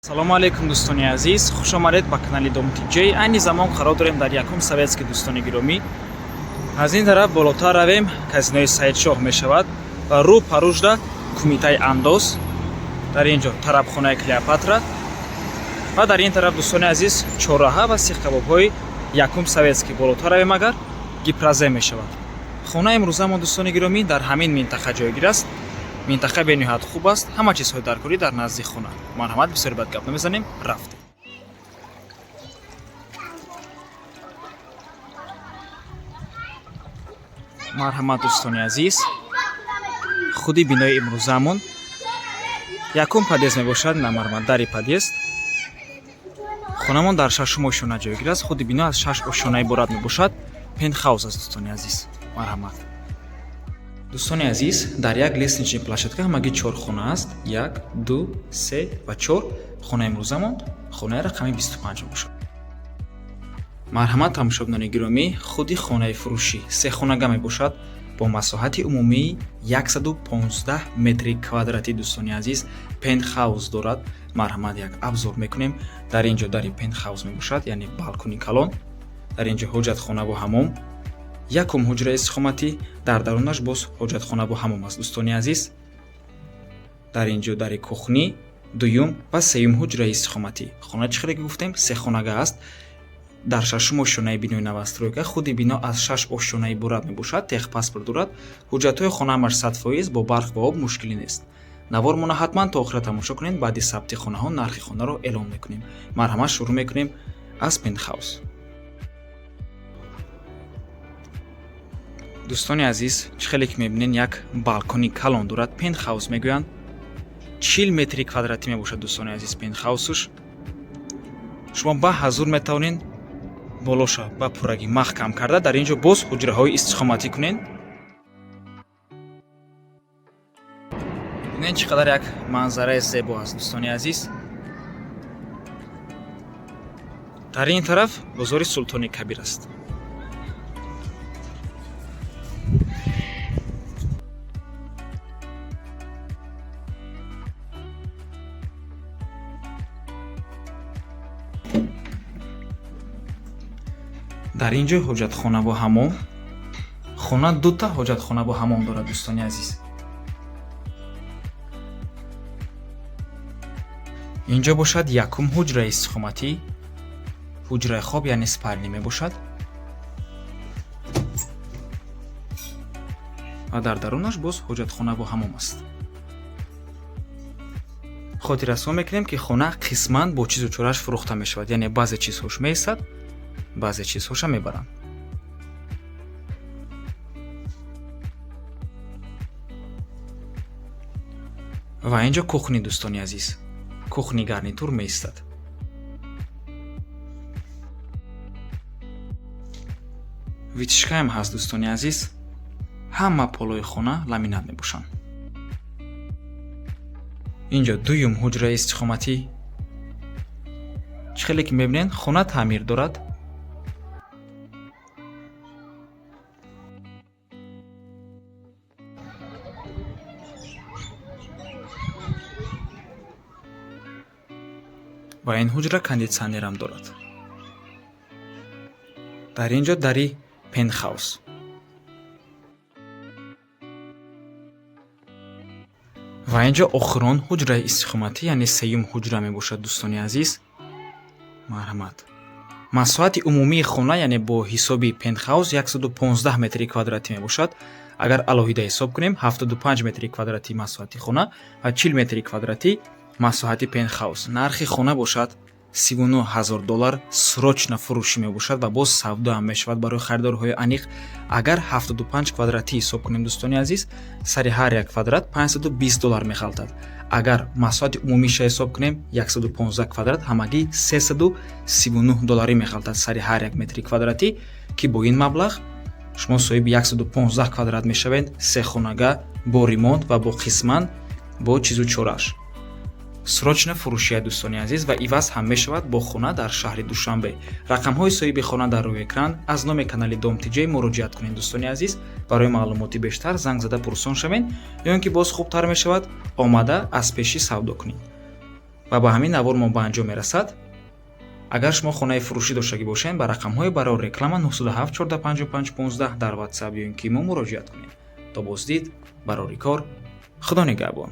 салому алейкум дӯстони азиз, хушомадед ба канали Dom TJ. Айни замон қарор дорем дар якум советски дӯстони гиромӣ. Аз ин тараф болотар равем, казинои Саидшоҳ мешавад ва рӯ паружда кумитаи Андоз, дар ин ҷо тарабхонаи Клеопатра ва дар ин тараф дӯстони азиз чорраҳа ва сихкабобҳои якум советски. Болотар равем агар Гипрозе мешавад. Хона имрӯзамон дӯстони гиромӣ дар ҳамин минтақа ҷойгир аст. Минтақа бениҳоят хуб аст, ҳама чизҳои даркорӣ дар назди хона. Марҳамат, бисёр бад гап намезанем, рафтем. Марҳамат дӯстони азиз, худи бинои имрӯзаамон якум падъезд мебошад, намарҳамат дари падъезд. Хонамон дар шашум ошона ҷойгир аст, худи бино аз 6 ошона иборат мебошад. Пентхаус аст дӯстони азиз. Марҳамат. Дӯстони азиз, дар як лестничный площадка ҳамагӣ 4 хона аст. 1, 2, 3 ва 4. Хона имрӯзамон хонаи рақами 25 мебошад. Марҳамат тамошобинони гиромӣ, худи хонаи фурӯшӣ 3 хонага мебошад бо масоҳати умумии 115 метри квадрати. Дӯстони азиз, пентхаус дорад. Марҳамат, як абзор мекунем. Дар ин ҷо дари пентхаус мебошад, яъне балкони калон. Дар ин ҷо ҳоҷатхона бо ҳамом. Якум ҳуҷраи истихоматӣ, дар дарунаш боз ҳоҷатхона бо ҳамом аст. Дӯстони азиз, дар ин ҷо дари кухнӣ, дуюм ва сеюм ҳуҷраи истихоматӣ. Хона чӣ хеле гуфтем? 3 хонага аст. Дар шашум ошонаи бинои навастройка, худи бино аз 6 ошона иборат мебошад. Техпаспорт дорад. ҳуҷҷатҳои хонаамаш 100% бо барқ ва об мушкилӣ нест. Навор мона ҳатман то охира тамошо кунед. Баъди сабти хонаҳо нархи хонаро эълон мекунем. Марҳамат, шурӯъ мекунем аз пентхаус. дӯстони азиз, чӣ хеле ки мебинед, як балкони калон дорад. Пентхаус мегӯянд 40 метри квадратӣ мебошад. Дӯстони азиз, пентхаусуш шумо ба ҳазур метавонед болоша ба пуррагӣ маҳкам карда дар ин ҷо боз ҳуҷраҳои истихоматӣ кунед. бинед чӣ қадар як манзараи зебо аст. дӯстони азиз, дар ин тараф бозори Султони Кабир аст. дар ин ҷо ҳоҷатхона бо ҳамом. хона дута ҳоҷатхона бо ҳамом дорад. дӯстони азиз, ин ҷо бошад якум ҳуҷраи истихоматӣ. ҳуҷраи хоб яъне спальни мебошад ва дар дарунаш боз ҳоҷатхона бо ҳамом аст. хотиррасон мекунем ки хона қисман бо чизу чорааш фурӯхта мешавад, яъне баъзе чизҳош меистад, баъзе чизҳоша мебаранд. ва ин ҷо кухни. дӯстони азиз, кухни гарнитур меистад. витишкаам ҳаст. дӯстони азиз, ҳама полои хона ламинат мебошанд. ин ҷо дуюм ҳуҷраи истихоматӣ. чӣ хеле ки мебинед, хона таъмир дорад. ва ин ҳуҷра кондитсионерам дорад. дар ин ҷо дари пентхаус. ва ин ҷо охирон ҳуҷраи истихоматӣ, яъне сеюм ҳуҷра мебошад. дӯстони азиз, марҳамат. масоҳати умумии хона, яъне бо ҳисоби пентхаус 115 метри квадратӣ мебошад. агар алоҳида ҳисоб кунем, 75 метри квадратӣ масоҳати хона ва 40 метри квадратӣ масоҳати пентхаус. нархи хона бошад $39,000. срочна фурӯшӣ мебошад ва боз савдо ҳам мешавад барои харидорҳои аниқ. агар 75 квадратӣ ҳисоб кунем, дӯстони азиз, сари ҳар як квадрат $520 мехалтад. агар масоҳати умумиша ҳисоб кунем, 115 квадрат, ҳамагӣ $339 мехалтад сари ҳар як метри квадратӣ, ки бо ин маблағ шумо соҳиби 115 квадрат мешавед. 3 хонага бо ремонт ва бо қисман бо чизу чорааш. срочна фурӯшия, дӯстони азиз, ва иваз ҳам мешавад бо хона дар шаҳри Душанбе. рақамҳои соҳиби хона дар рӯи экран. аз номи канали Dom TJ муроҷиат кунед. дӯстони азиз, барои маълумоти бештар занг зада пурсон шавед, ё ин ки боз хубтар мешавад омада аз пеши савдо кунед. ва ба ҳамин навор мо ба анҷом мерасад. агар шумо хонаи фурӯшӣ доштагӣ бошед ба рақамҳои барои реклама 97 14 55 15 дар ватсап ёин ки мо муроҷиат кунед. То боздид барори кор. худо нигаҳбон.